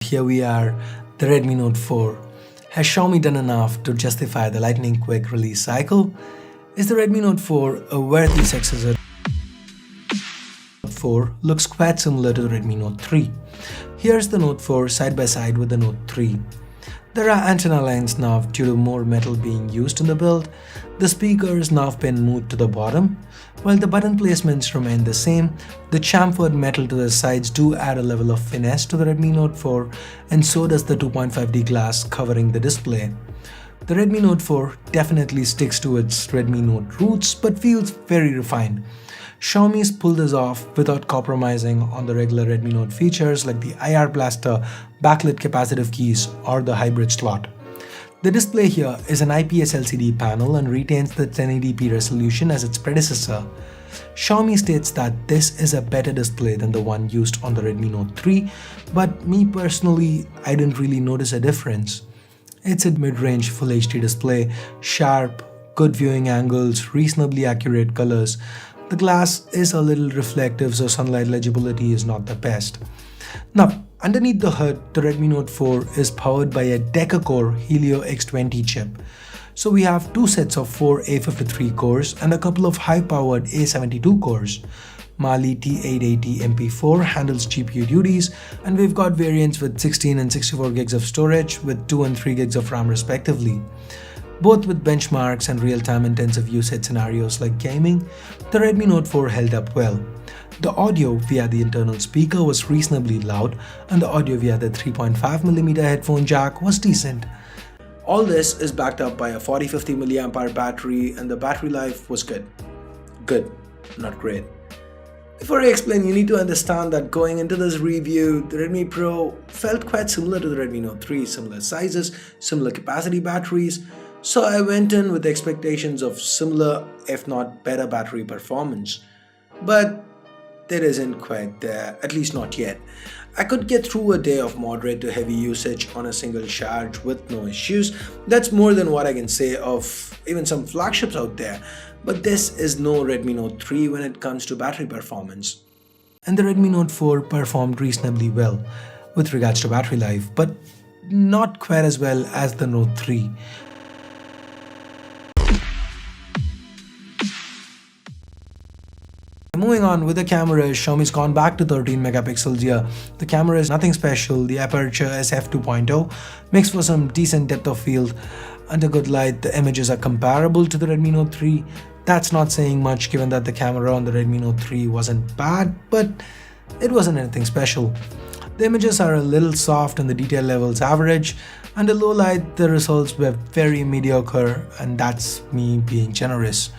here we are, the Redmi Note 4. Has Xiaomi done enough to justify the lightning quick release cycle? Is the Redmi Note 4 a worthy successor? Note 4 looks quite similar to the Redmi Note 3. Here's the Note 4 side by side with the Note 3. There are antenna lines now due to more metal being used in the build. The speakers now have been moved to the bottom. While the button placements remain the same, the chamfered metal to the sides do add a level of finesse to the Redmi Note 4, and so does the 2.5D glass covering the display. The Redmi Note 4 definitely sticks to its Redmi Note roots but feels very refined. Xiaomi's pulled this off without compromising on the regular Redmi Note features like the IR blaster, backlit capacitive keys, or the hybrid slot. The display here is an IPS LCD panel and retains the 1080p resolution as its predecessor. Xiaomi states that this is a better display than the one used on the Redmi Note 3, but me personally, I didn't really notice a difference. It's a mid-range Full HD display, sharp, good viewing angles, reasonably accurate colors. The glass is a little reflective, so sunlight legibility is not the best. Now, underneath the hood, the Redmi Note 4 is powered by a deca-core Helio X20 chip. So we have two sets of 4 A53 cores and a couple of high-powered A72 cores. Mali T880 MP4 handles GPU duties, and we've got variants with 16 and 64 gigs of storage with 2 and 3 gigs of RAM respectively. Both with benchmarks and real-time intensive usage scenarios like gaming, the Redmi Note 4 held up well. The audio via the internal speaker was reasonably loud, and the audio via the 3.5mm headphone jack was decent. All this is backed up by a 4050 mAh battery, and the battery life was good. Good, not great. Before I explain, you need to understand that going into this review, the Redmi Pro felt quite similar to the Redmi Note 3, similar sizes, similar capacity batteries. So I went in with expectations of similar, if not better, battery performance. But it isn't quite there, at least not yet. I could get through a day of moderate to heavy usage on a single charge with no issues. That's more than what I can say of even some flagships out there. But this is no Redmi Note 3 when it comes to battery performance. And the Redmi Note 4 performed reasonably well with regards to battery life, but not quite as well as the Note 3. Moving on with the cameras, Xiaomi's gone back to 13 megapixels here. The camera is nothing special. The aperture is f2.0, makes for some decent depth of field. Under good light, the images are comparable to the Redmi Note 3. That's not saying much given that the camera on the Redmi Note 3 wasn't bad, but it wasn't anything special. The images are a little soft and the detail levels average. Under low light, the results were very mediocre, and that's me being generous.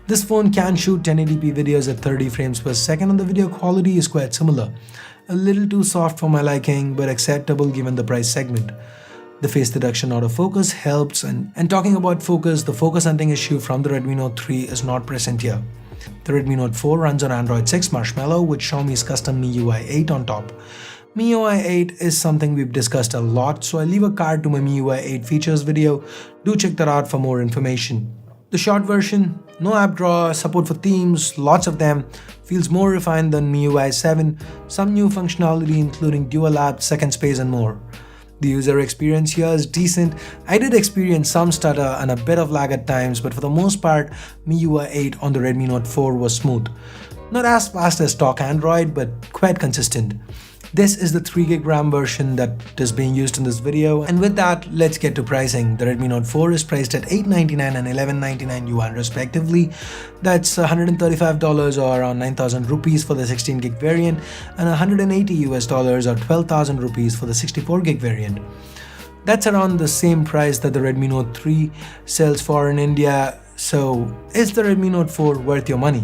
This phone can shoot 1080p videos at 30 frames per second, and the video quality is quite similar. A little too soft for my liking, but acceptable given the price segment. The face detection autofocus helps, and talking about focus, the focus hunting issue from the Redmi Note 3 is not present here. The Redmi Note 4 runs on Android 6 Marshmallow with Xiaomi's custom MIUI 8 on top. MIUI 8 is something we've discussed a lot, so I leave a card to my MIUI 8 features video. Do check that out for more information. The short version, no app drawer, support for themes, lots of them, feels more refined than MIUI 7, some new functionality including dual apps, second space and more. The user experience here is decent. I did experience some stutter and a bit of lag at times, but for the most part, MIUI 8 on the Redmi Note 4 was smooth. Not as fast as stock Android, but quite consistent. This is the 3GB RAM version that is being used in this video, and with that, let's get to pricing. The Redmi Note 4 is priced at $899 and $1199 yuan respectively. That's $135 or around 9,000 rupees for the 16GB variant, and $180 or 12,000 rupees for the 64GB variant. That's around the same price that the Redmi Note 3 sells for in India. So, is the Redmi Note 4 worth your money?